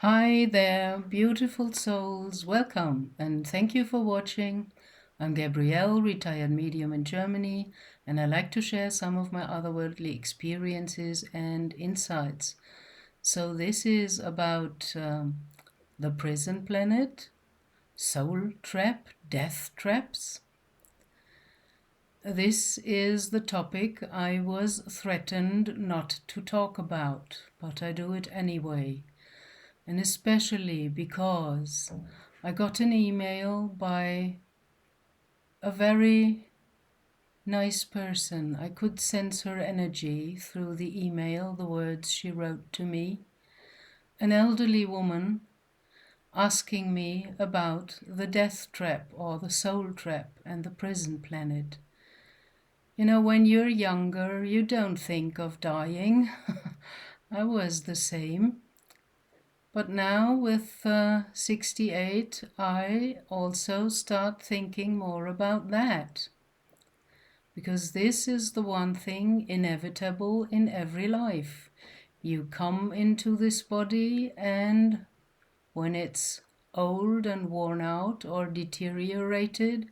Hi there, beautiful souls. Welcome and thank you for watching. I'm Gabrielle, retired medium in Germany, and I like to share some of my otherworldly experiences and insights. So, this is about the prison planet, soul trap, death traps. This is the topic I was threatened not to talk about, but I do it anyway. And especially because I got an email by a very nice person. I could sense her energy through the email, the words she wrote to me. An elderly woman asking me about the death trap or the soul trap and the prison planet. You know, when you're younger, you don't think of dying. I was the same. But now with 68, I also start thinking more about that. Because this is the one thing inevitable in every life. You come into this body, and when it's old and worn out or deteriorated,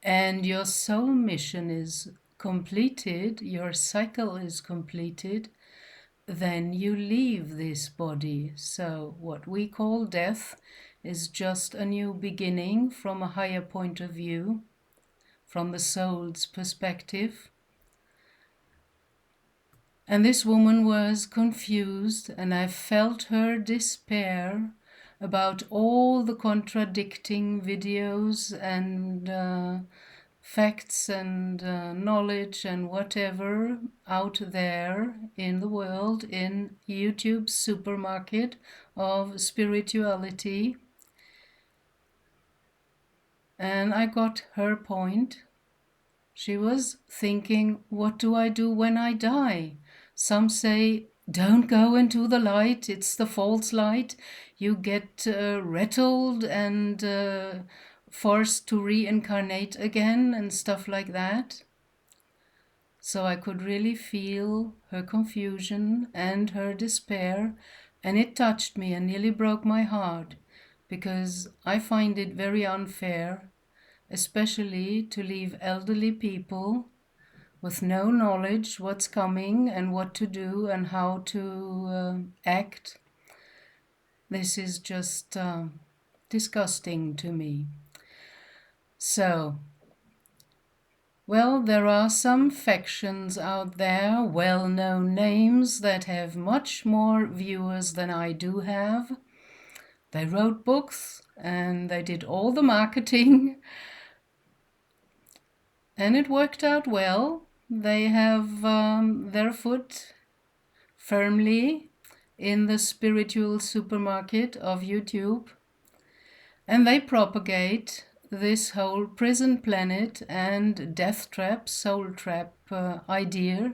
and your soul mission is completed, your cycle is completed, then you leave this body. So what we call death is just a new beginning from a higher point of view, from the soul's perspective. And this woman was confused, and I felt her despair about all the contradicting videos and facts and knowledge and whatever out there in the world, in YouTube's supermarket of spirituality. And I got her point. She was thinking, what do I do when I die? Some say, don't go into the light, it's the false light. You get rattled and forced to reincarnate again and stuff like that. So I could really feel her confusion and her despair, and it touched me and nearly broke my heart, because I find it very unfair, especially to leave elderly people with no knowledge what's coming and what to do and how to act. This is just disgusting to me. So, well, there are some factions out there, well-known names that have much more viewers than I do have. They wrote books and they did all the marketing and it worked out well. They have their foot firmly in the spiritual supermarket of YouTube, and they propagate this whole prison planet and death trap, soul trap idea.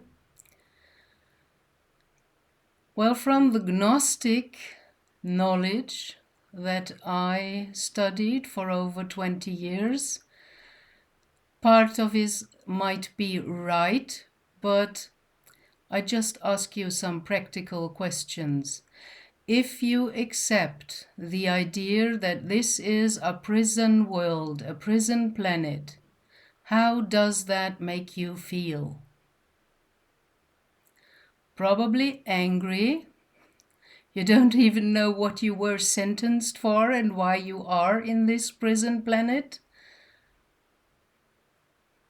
Well, from the Gnostic knowledge that I studied for over 20 years, part of it might be right, but I just ask you some practical questions. If you accept the idea that this is a prison world, a prison planet, how does that make you feel? Probably angry. You don't even know what you were sentenced for and why you are in this prison planet.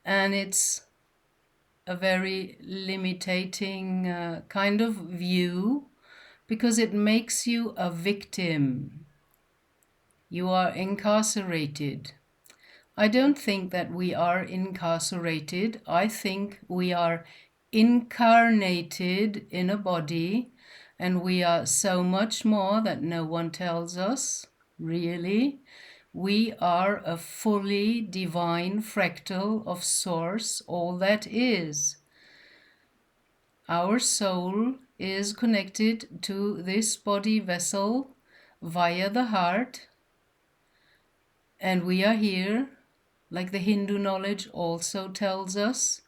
And it's a very limiting kind of view, because it makes you a victim. You are incarcerated. I don't think that we are incarcerated. I think we are incarnated in a body, and we are so much more that no one tells us, really. We are a fully divine fractal of Source, all that is. Our soul is connected to this body vessel via the heart, and we are here, like the Hindu knowledge also tells us,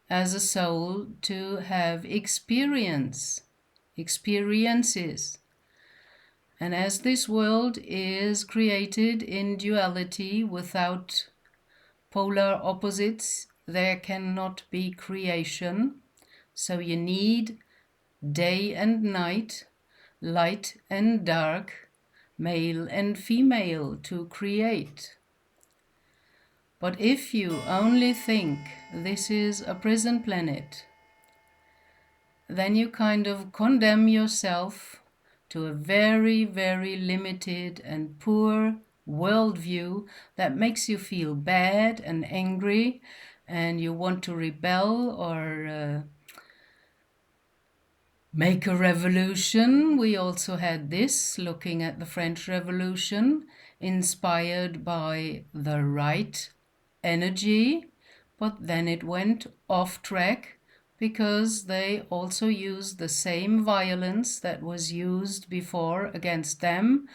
as a soul to have experiences. And as this world is created in duality without polar opposites, there cannot be creation. So you need day and night, light and dark, male and female to create. But if you only think this is a prison planet, then you kind of condemn yourself to a very, very limited and poor worldview that makes you feel bad and angry, and you want to rebel or make a revolution. We also had this, looking at the French Revolution, inspired by the right energy, but then it went off track because they also used the same violence that was used before against them.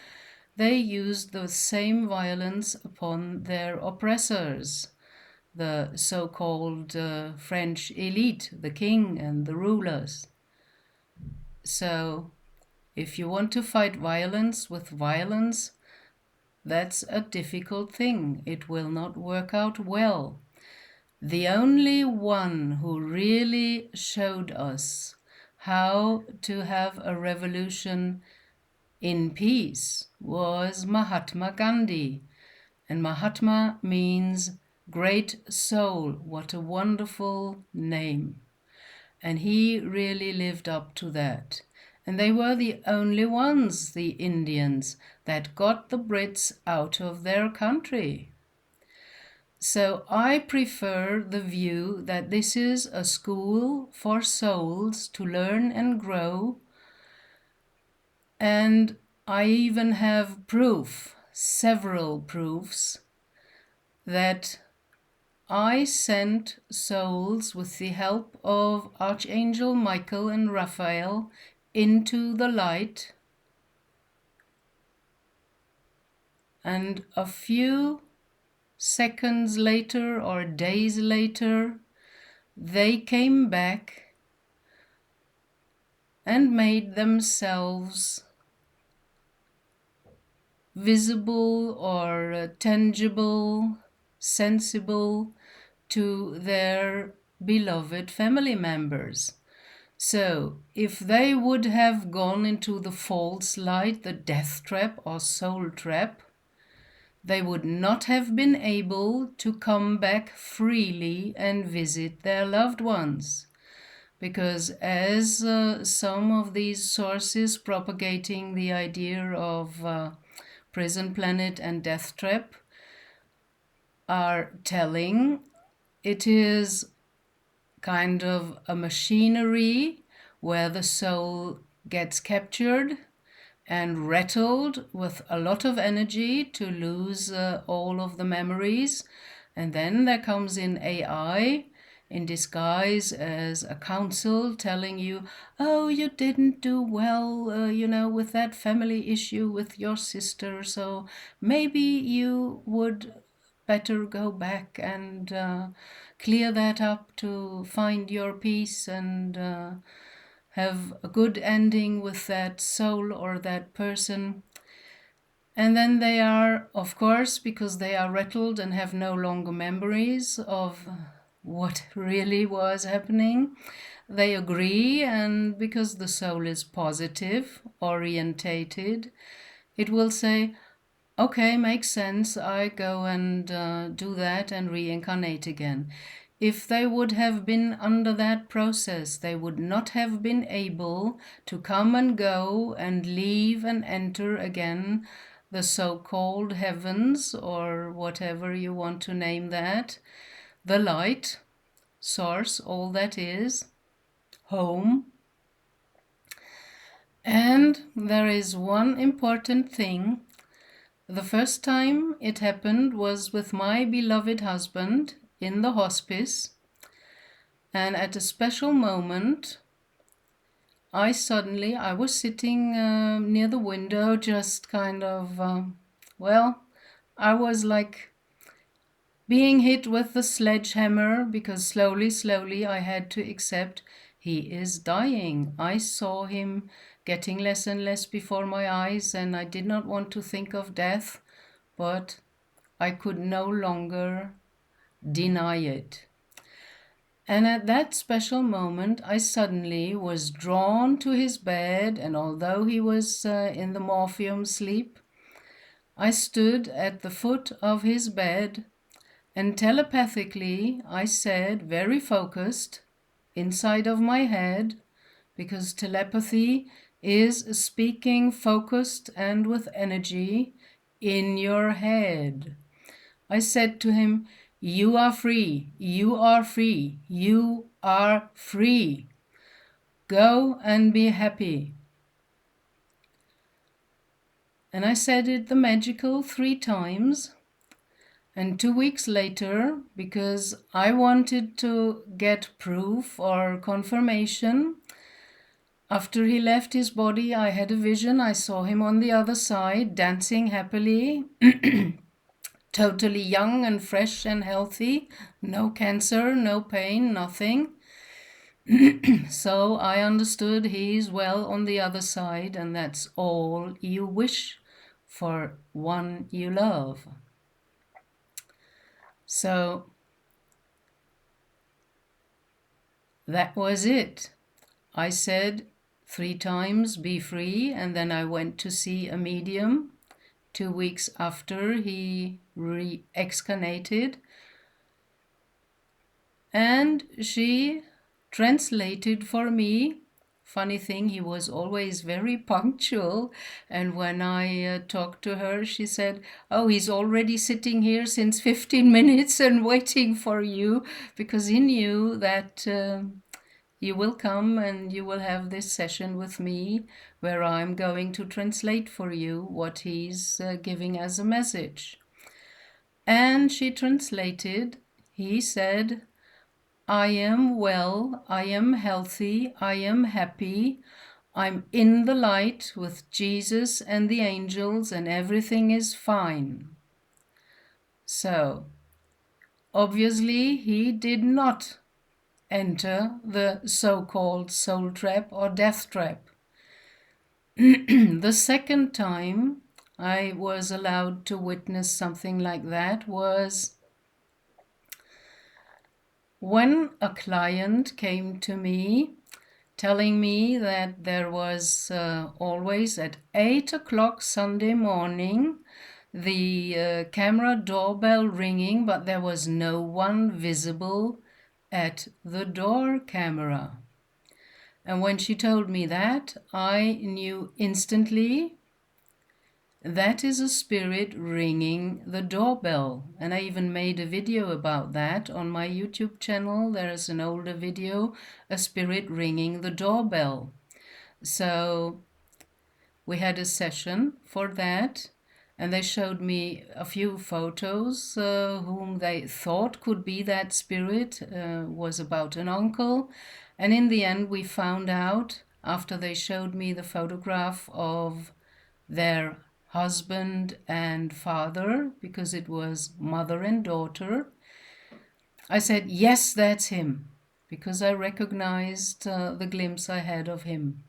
They used the same violence upon their oppressors, the so-called French elite, the king and the rulers. So if you want to fight violence with violence, that's a difficult thing. It will not work out well. The only one who really showed us how to have a revolution in peace was Mahatma Gandhi. And Mahatma means great soul. What a wonderful name. And he really lived up to that. And they were the only ones, the Indians, that got the Brits out of their country. So I prefer the view that this is a school for souls to learn and grow. And I even have proof, several proofs, that I sent souls with the help of Archangel Michael and Raphael into the light, and a few seconds later or days later, they came back and made themselves visible or tangible, sensible to their beloved family members. So if they would have gone into the false light, the death trap or soul trap, they would not have been able to come back freely and visit their loved ones. Because as some of these sources propagating the idea of prison planet and death trap are telling, it is kind of a machinery where the soul gets captured and rattled with a lot of energy to lose all of the memories. And then there comes in AI in disguise as a counsel telling you, oh, you didn't do well, with that family issue with your sister, so maybe you would better go back and clear that up to find your peace and have a good ending with that soul or that person. And then they are, of course, because they are rattled and have no longer memories of what really was happening, they agree, and because the soul is positive, orientated, it will say, okay, makes sense, I go and do that and reincarnate again. If they would have been under that process, they would not have been able to come and go and leave and enter again the so-called heavens, or whatever you want to name that, the light, source, all that is, home. And there is one important thing. The first time it happened was with my beloved husband in the hospice, and at a special moment, I was sitting near the window, just kind of, I was like being hit with the sledgehammer, because slowly I had to accept he is dying. I saw him getting less and less before my eyes, and I did not want to think of death, but I could no longer deny it. And at that special moment, I suddenly was drawn to his bed, and although he was in the morphium sleep, I stood at the foot of his bed, and telepathically I said, very focused, inside of my head, because telepathy is speaking focused and with energy in your head. I said to him, "You are free, you are free, you are free. Go and be happy." And I said it the magical 3 times. And 2 weeks later, because I wanted to get proof or confirmation, after he left his body, I had a vision. I saw him on the other side, dancing happily, totally young and fresh and healthy, no cancer, no pain, nothing. So I understood he's well on the other side, and that's all you wish for one you love. So that was it. I said 3 times, be free, and then I went to see a medium 2 weeks after he re-excarnated, and she translated for me. Funny thing, he was always very punctual, and when I talked to her, she said, "Oh, he's already sitting here since 15 minutes and waiting for you," because he knew that you will come and you will have this session with me where I'm going to translate for you what he's giving as a message. And she translated. He said, "I am well, I am healthy, I am happy, I'm in the light with Jesus and the angels, and everything is fine." So, obviously, he did not enter the so-called soul trap or death trap. The second time I was allowed to witness something like that was when a client came to me telling me that there was always at 8 o'clock Sunday morning the camera doorbell ringing, but there was no one visible at the door camera. And when she told me that, I knew instantly that is a spirit ringing the doorbell. And I even made a video about that on my YouTube channel. There is an older video, a spirit ringing the doorbell. So we had a session for that, and they showed me a few photos whom they thought could be that spirit, was about an uncle. And in the end, we found out, after they showed me the photograph of their husband and father, because it was mother and daughter, I said, yes, that's him, because I recognized the glimpse I had of him.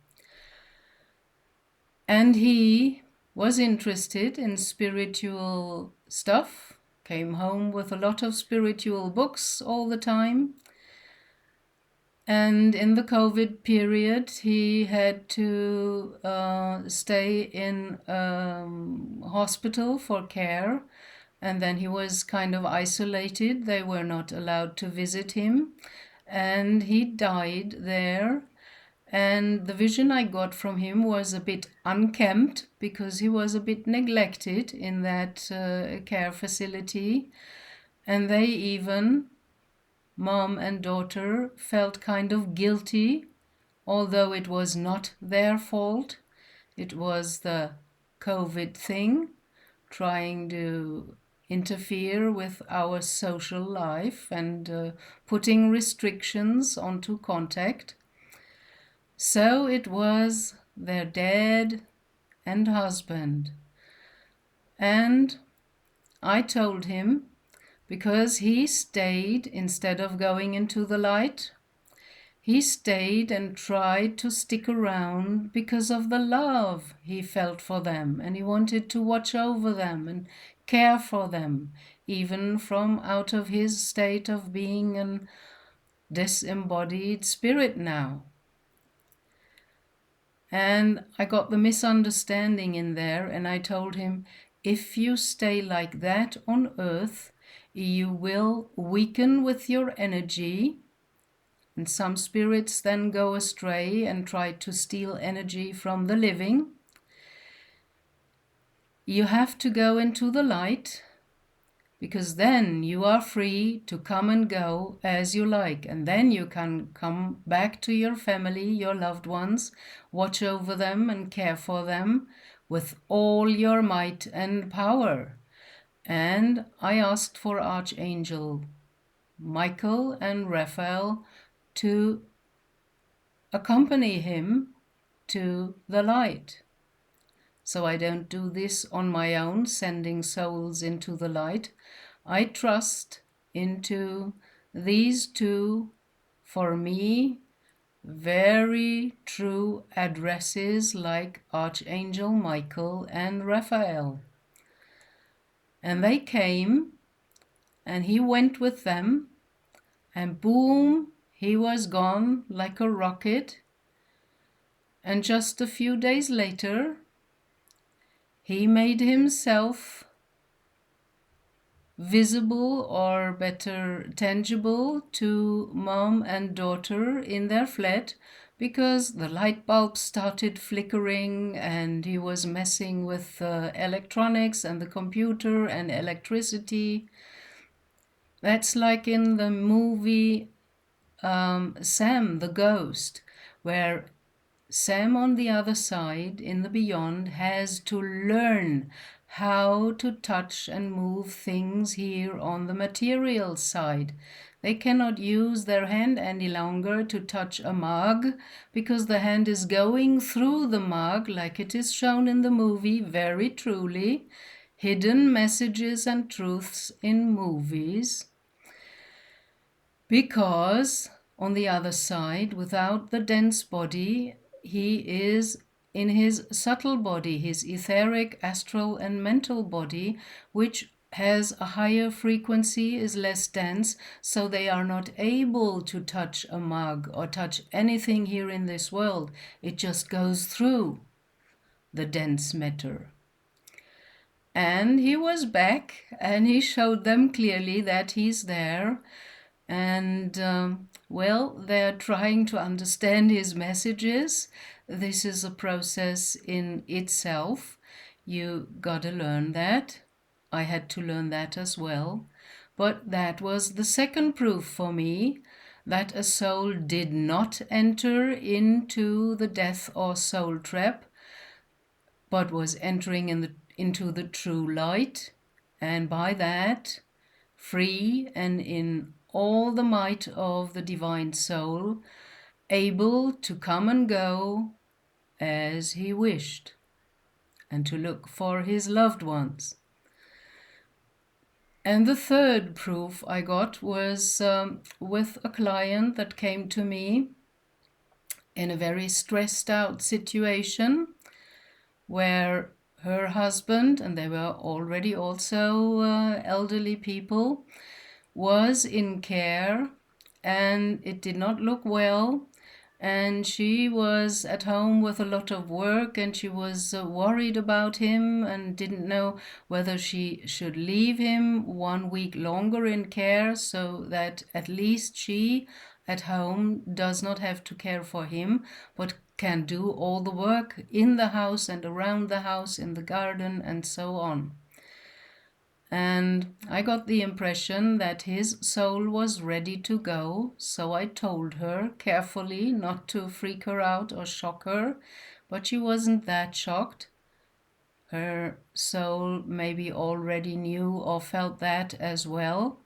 And he was interested in spiritual stuff, came home with a lot of spiritual books all the time. And in the COVID period, he had to stay in hospital for care. And then he was kind of isolated. They were not allowed to visit him. And he died there. And the vision I got from him was a bit unkempt, because he was a bit neglected in that care facility. And they even, mom and daughter, felt kind of guilty, although it was not their fault. It was the COVID thing, trying to interfere with our social life and putting restrictions onto contact. So it was their dad and husband. And I told him, because he stayed instead of going into the light, He stayed and tried to stick around because of the love he felt for them, and he wanted to watch over them and care for them, even from out of his state of being an disembodied spirit now. And I got the misunderstanding in there, and I told him, if you stay like that on earth, you will weaken with your energy, and some spirits then go astray and try to steal energy from the living. You have to go into the light, because then you are free to come and go as you like, and then you can come back to your family, your loved ones, watch over them and care for them with all your might and power. And I asked for Archangel Michael and Raphael to accompany him to the light. So I don't do this on my own, sending souls into the light. I trust into these two, for me, very true addresses like Archangel Michael and Raphael. And they came, and he went with them, and boom, he was gone like a rocket. And just a few days later, he made himself visible, or better, tangible, to mom and daughter in their flat, because the light bulb started flickering and he was messing with electronics and the computer and electricity. That's like in the movie Sam the Ghost, where Sam on the other side, in the beyond, has to learn how to touch and move things here on the material side. They cannot use their hand any longer to touch a mug, because the hand is going through the mug, like it is shown in the movie, very truly. Hidden messages and truths in movies. Because on the other side, without the dense body, he is in his subtle body, his etheric, astral, and mental body, which has a higher frequency, is less dense, so they are not able to touch a mug or touch anything here in this world. It just goes through the dense matter. And he was back, and he showed them clearly that he's there. And, well, they're trying to understand his messages. This is a process in itself. You gotta learn that. I had to learn that as well. But that was the second proof for me that a soul did not enter into the death or soul trap, but was entering into the true light, and by that, free and in all the might of the divine soul, able to come and go as he wished, and to look for his loved ones. And the third proof I got was with a client that came to me in a very stressed out situation, where her husband, and they were already also elderly people, was in care, and it did not look well, and she was at home with a lot of work, and she was worried about him and didn't know whether she should leave him 1 week longer in care, so that at least she at home does not have to care for him, but can do all the work in the house and around the house, in the garden, and so on. And I got the impression that his soul was ready to go, so I told her carefully not to freak her out or shock her, but she wasn't that shocked. Her soul maybe already knew or felt that as well.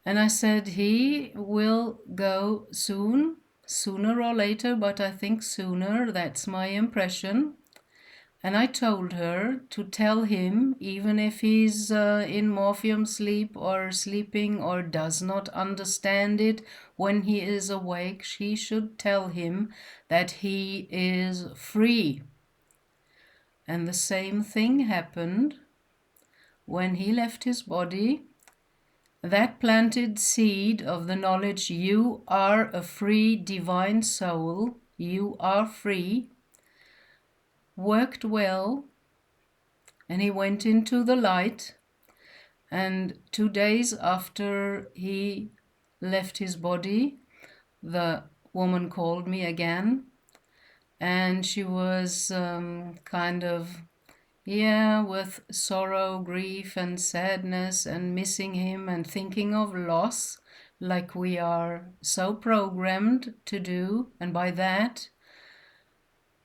And I said, he will go soon, sooner or later, but I think sooner, that's my impression. And I told her to tell him, even if he's in morphium sleep or sleeping or does not understand it when he is awake, she should tell him that he is free. And the same thing happened when he left his body. That planted seed of the knowledge, you are a free divine soul, you are free, worked well, and he went into the light. And 2 days after he left his body, the woman called me again, and she was kind of, with sorrow, grief, and sadness, and missing him, and thinking of loss, like we are so programmed to do. And by that,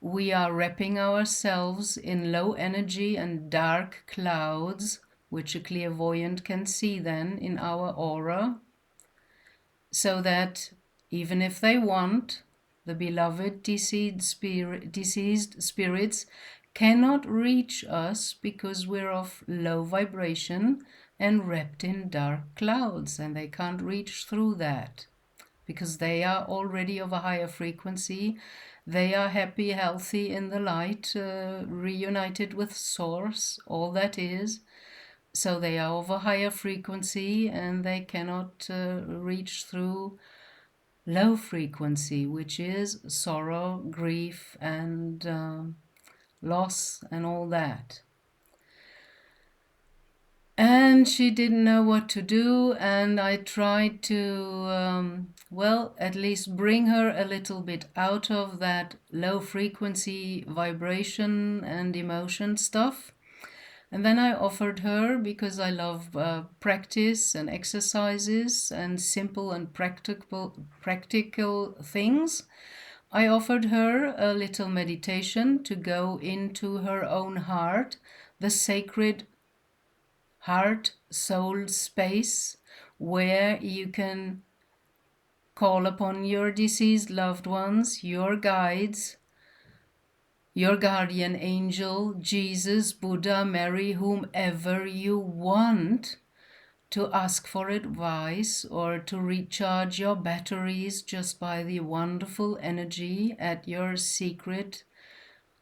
we are wrapping ourselves in low energy and dark clouds, which a clairvoyant can see then in our aura, so that even if they want, the beloved deceased spirits cannot reach us because we're of low vibration and wrapped in dark clouds, and they can't reach through that because they are already of a higher frequency. They are happy, healthy in the light, reunited with Source, all that is. So they are of a higher frequency, and they cannot reach through low frequency, which is sorrow, grief, and loss, and all that. And she didn't know what to do, and I tried to, at least bring her a little bit out of that low frequency vibration and emotion stuff. And then I offered her, because I love practice and exercises and simple and practical things, I offered her a little meditation to go into her own heart, the sacred heart, soul space, where you can call upon your deceased loved ones, your guides, your guardian angel, Jesus, Buddha, Mary, whomever you want, to ask for advice or to recharge your batteries just by the wonderful energy at your secret,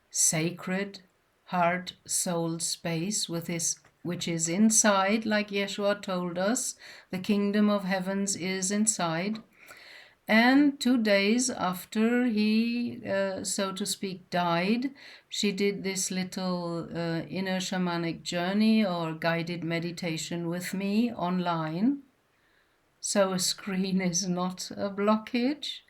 sacred heart, soul space, which is inside, like Yeshua told us. The kingdom of heavens is inside. And 2 days after he, so to speak, died, she did this little inner shamanic journey or guided meditation with me online. So a screen is not a blockage.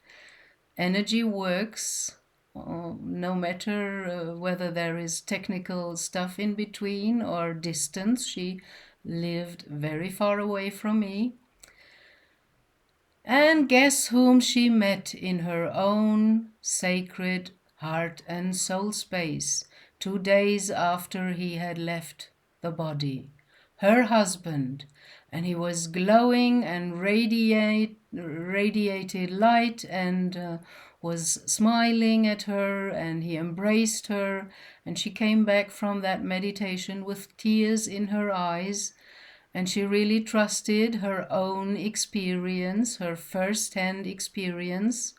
Energy works, no matter whether there is technical stuff in between or distance. She lived very far away from me. And guess whom she met in her own sacred heart and soul space 2 days after he had left the body? Her husband. And he was glowing and radiated light and was smiling at her, and he embraced her, and she came back from that meditation with tears in her eyes. And she really trusted her own experience, her first-hand experience,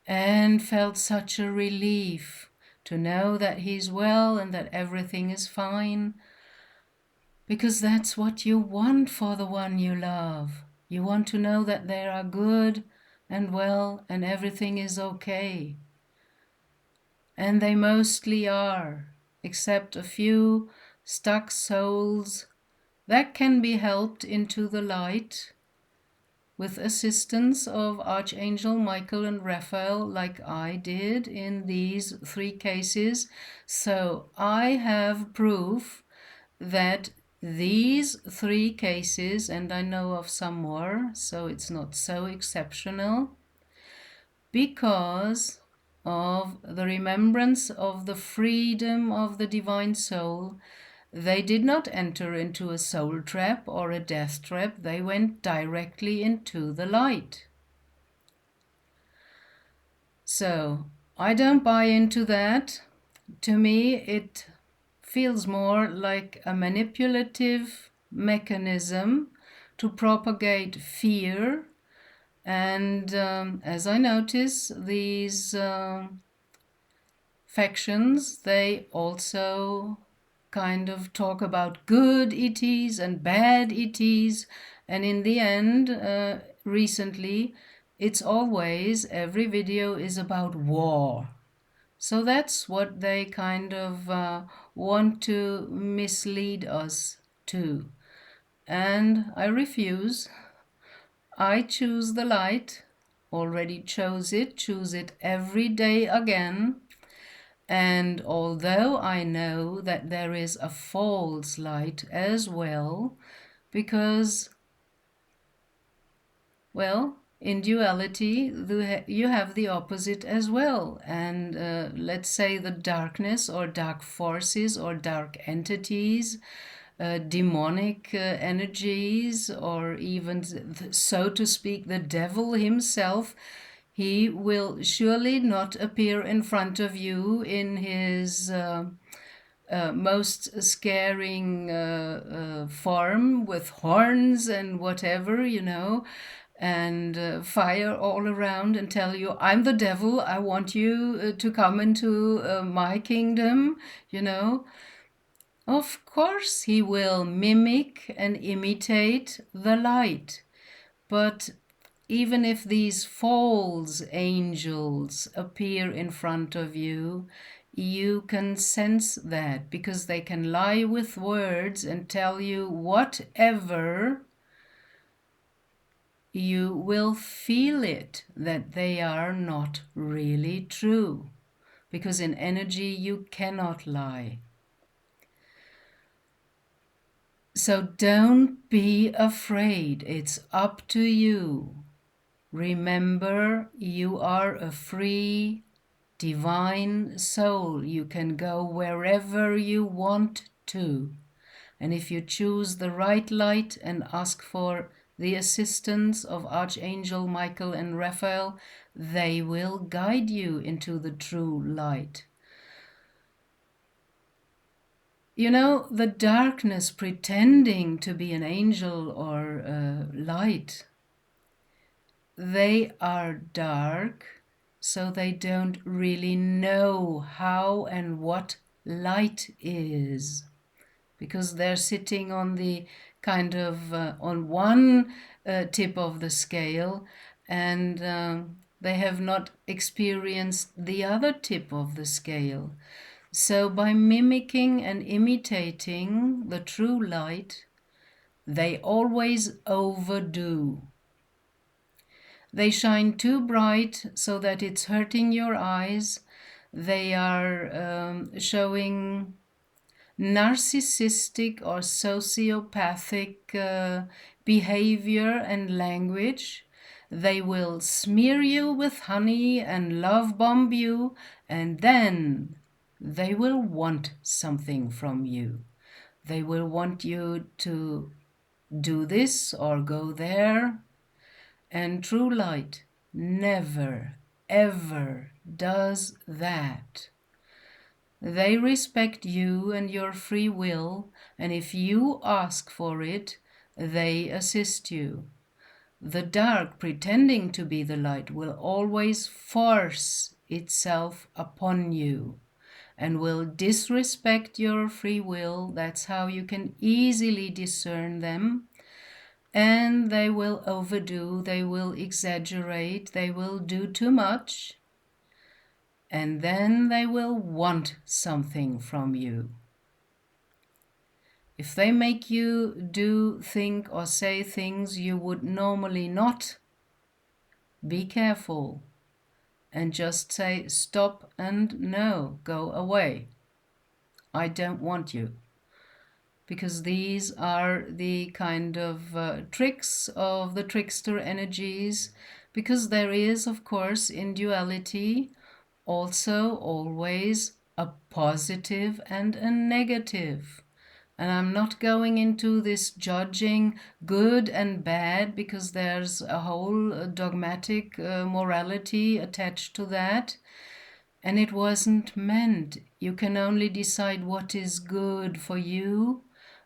and felt such a relief to know that he's well and that everything is fine, because that's what you want for the one you love. You want to know that they are good and well and everything is okay. And they mostly are, except a few stuck souls that can be helped into the light with assistance of Archangel Michael and Raphael, like I did in these 3 cases. So I have proof that these 3 cases, and I know of some more, so it's not so exceptional, because of the remembrance of the freedom of the divine soul, they did not enter into a soul trap or a death trap. They went directly into the light. So I don't buy into that. to me, it feels more like a manipulative mechanism to propagate fear. And as I notice, these factions, they also kind of talk about good ETs and bad ETs. And in the end, recently, it's always, every video is about war. So that's what they kind of want to mislead us to. And I refuse. I choose the light, already chose it, choose it every day again. And although I know that there is a false light as well, because, well, in duality, you have the opposite as well. And let's say the darkness or dark forces or dark entities, demonic energies, or even, so to speak, the devil himself, he will surely not appear in front of you in his most scaring form with horns and whatever, and fire all around and tell you, I'm the devil, I want you to come into my kingdom, Of course he will mimic and imitate the light, but even if these false angels appear in front of you, you can sense that, because they can lie with words and tell you whatever. You will feel it, that they are not really true, because in energy you cannot lie. So don't be afraid, it's up to you. Remember, you are a free, divine soul. You can go wherever you want to. And if you choose the right light and ask for the assistance of Archangel Michael and Raphael, they will guide you into the true light. The darkness pretending to be an angel or light, they are dark, so they don't really know how and what light is, because they're sitting on the kind of on one tip of the scale, and they have not experienced the other tip of the scale. So by mimicking and imitating the true light, they always overdo. They shine too bright so that it's hurting your eyes. They are showing narcissistic or sociopathic behavior and language. They will smear you with honey and love bomb you, and then they will want something from you. They will want you to do this or go there. And true light never, ever does that. They respect you and your free will, and if you ask for it, they assist you. The dark, pretending to be the light, will always force itself upon you and will disrespect your free will. That's how you can easily discern them. And they will overdo, they will exaggerate, they will do too much, and then they will want something from you. If they make you do, think, or say things you would normally not, be careful and just say stop and no, go away. I don't want you. Because these are the kind of tricks of the trickster energies, because there is, of course, in duality also always a positive and a negative. And I'm not going into this judging good and bad, because there's a whole dogmatic morality attached to that. And it wasn't meant You can only decide what is good for you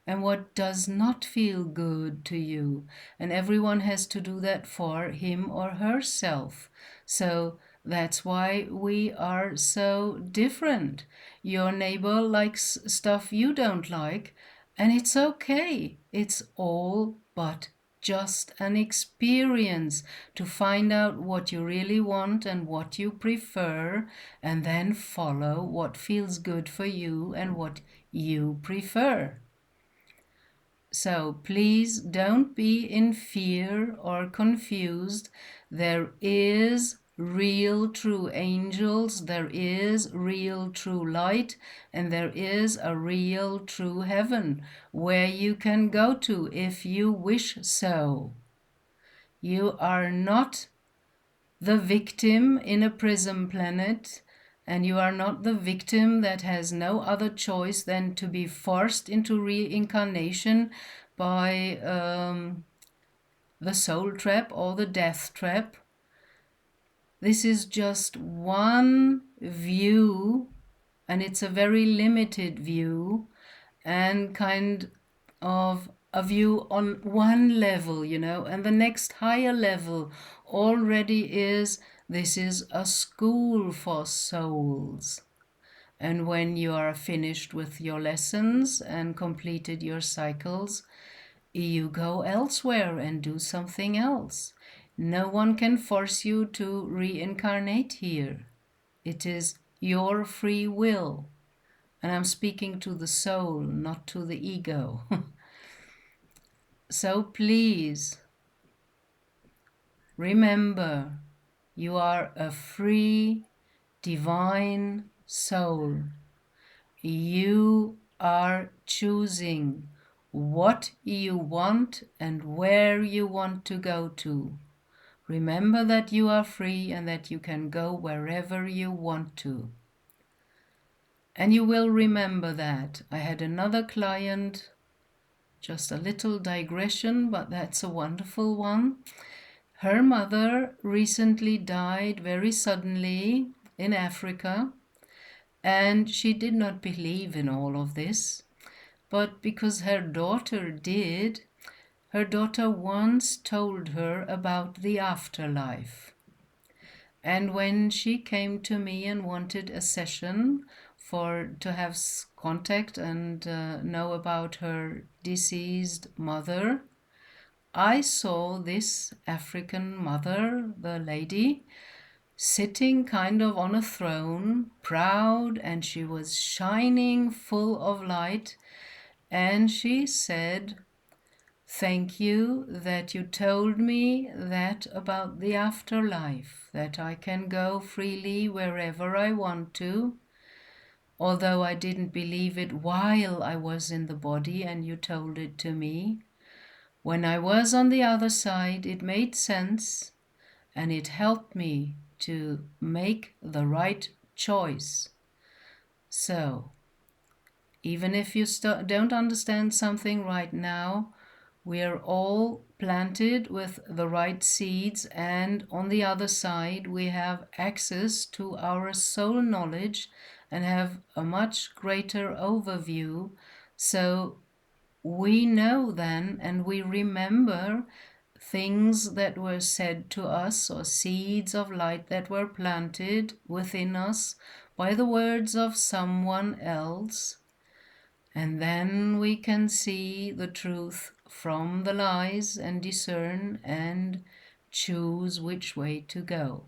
and what does not feel good to you. And everyone has to do that for him or herself. So that's why we are so different. Your neighbor likes stuff you don't like, and it's okay. It's all but just an experience to find out what you really want and what you prefer, and then follow what feels good for you and what you prefer. So please don't be in fear or confused. There is real true angels, there is real true light, and there is a real true heaven where you can go to if you wish so. You are not the victim in a prison planet, and you are not the victim that has no other choice than to be forced into reincarnation by the soul trap or the death trap. This is just one view, and it's a very limited view, and kind of a view on one level, and the next higher level already is this is a school for souls. And when you are finished with your lessons and completed your cycles, you go elsewhere and do something else. No one can force you to reincarnate here. It is your free will. And I'm speaking to the soul, not to the ego. So please, remember, you are a free, divine soul. You are choosing what you want and where you want to go to. Remember that you are free and that you can go wherever you want to. And you will remember that. I had another client, just a little digression, but that's a wonderful one. Her mother recently died very suddenly in Africa, and she did not believe in all of this. But because her daughter did, her daughter once told her about the afterlife. And when she came to me and wanted a session to have contact and know about her deceased mother, I saw this African mother, the lady, sitting kind of on a throne, proud, and she was shining full of light. And she said, "Thank you that you told me that about the afterlife, that I can go freely wherever I want to, although I didn't believe it while I was in the body and you told it to me. When I was on the other side, it made sense and it helped me to make the right choice." So, even if you don't understand something right now, we are all planted with the right seeds, and on the other side we have access to our soul knowledge and have a much greater overview. So we know then and we remember things that were said to us, or seeds of light that were planted within us by the words of someone else. And then we can see the truth from the lies and discern and choose which way to go.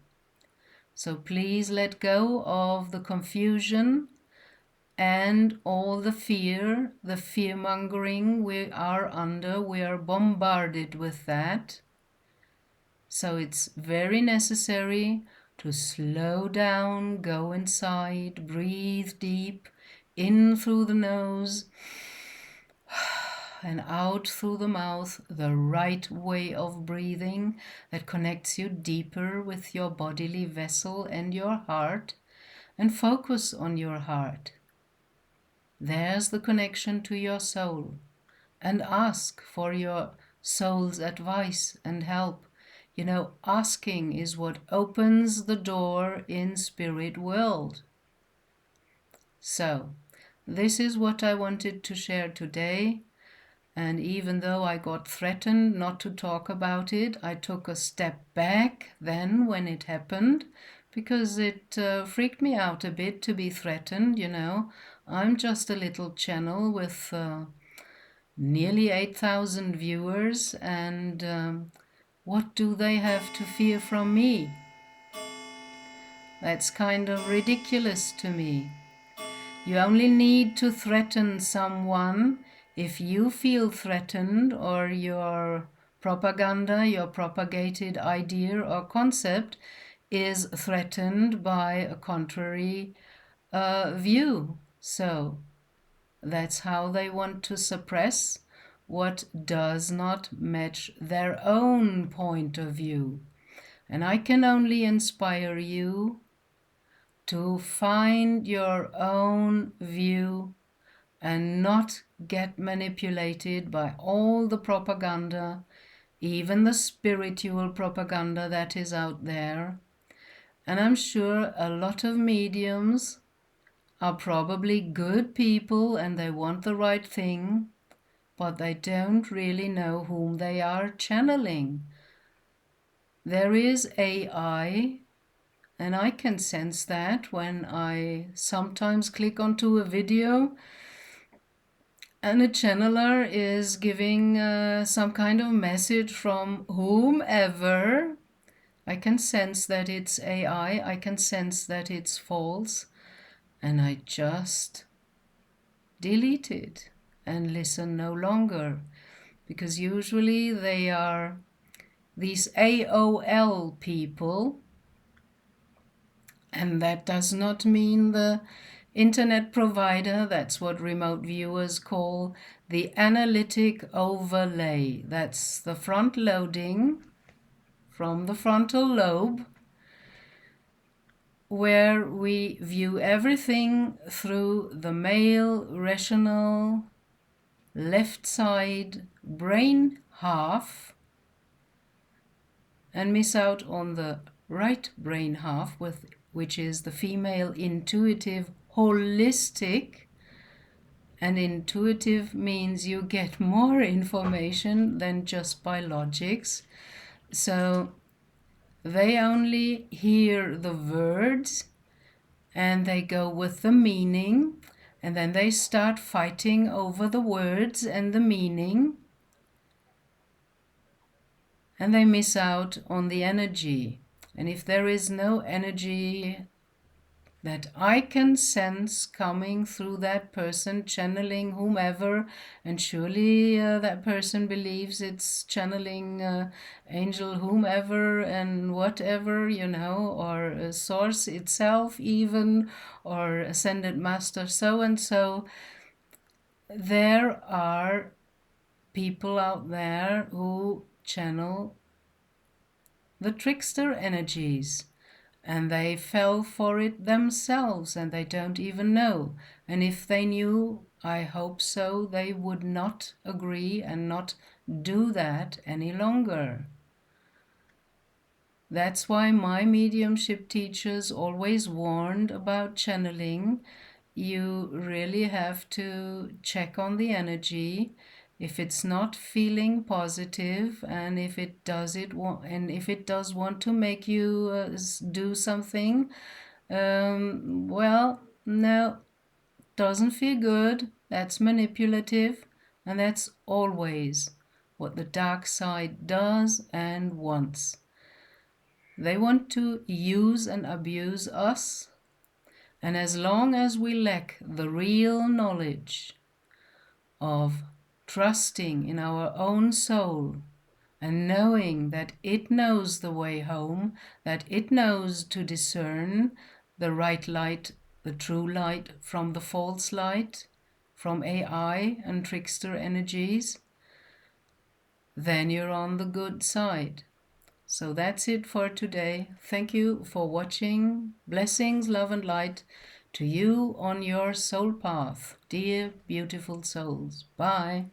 So please let go of the confusion and all the fear-mongering we are under. We are bombarded with that. So it's very necessary to slow down, go inside, breathe deep, in through the nose and out through the mouth, the right way of breathing that connects you deeper with your bodily vessel and your heart, and focus on your heart. There's the connection to your soul, and ask for your soul's advice and help. Asking is what opens the door in spirit world. So, this is what I wanted to share today. And even though I got threatened not to talk about it, I took a step back then when it happened, because it freaked me out a bit to be threatened, you know. I'm just a little channel with nearly 8,000 viewers, and what do they have to fear from me? That's kind of ridiculous to me. You only need to threaten someone if you feel threatened or your propaganda, your propagated idea or concept is threatened by a contrary view. So that's how they want to suppress what does not match their own point of view. And I can only inspire you to find your own view and not get manipulated by all the propaganda, even the spiritual propaganda that is out there. And I'm sure a lot of mediums are probably good people and they want the right thing, but they don't really know whom they are channeling. There is AI, and I can sense that when I sometimes click onto a video and a channeler is giving some kind of message from whomever. I can sense that it's AI, I can sense that it's false, and I just delete it and listen no longer, because usually they are these AOL people, and that does not mean the internet provider. That's what remote viewers call the analytic overlay. That's the front loading from the frontal lobe, where we view everything through the male rational left side brain half and miss out on the right brain half, which is the female intuitive holistic. And intuitive means you get more information than just by logics. So they only hear the words and they go with the meaning, and then they start fighting over the words and the meaning, and they miss out on the energy. And if there is no energy that I can sense coming through that person channeling whomever, and surely that person believes it's channeling angel whomever and whatever, you know, or a source itself even, or ascended master so-and-so. There are people out there who channel the trickster energies, and they fell for it themselves and they don't even know. And if they knew, I hope so, they would not agree and not do that any longer. That's why my mediumship teachers always warned about channeling. You really have to check on the energy. If it's not feeling positive, and if it does want to make you do something, well, no, doesn't feel good. That's manipulative, and that's always what the dark side does and wants. They want to use and abuse us, and as long as we lack the real knowledge of trusting in our own soul and knowing that it knows the way home, that it knows to discern the right light, the true light from the false light, from AI and trickster energies, then you're on the good side. So that's it for today. Thank you for watching. Blessings, love and light to you on your soul path, dear beautiful souls. Bye.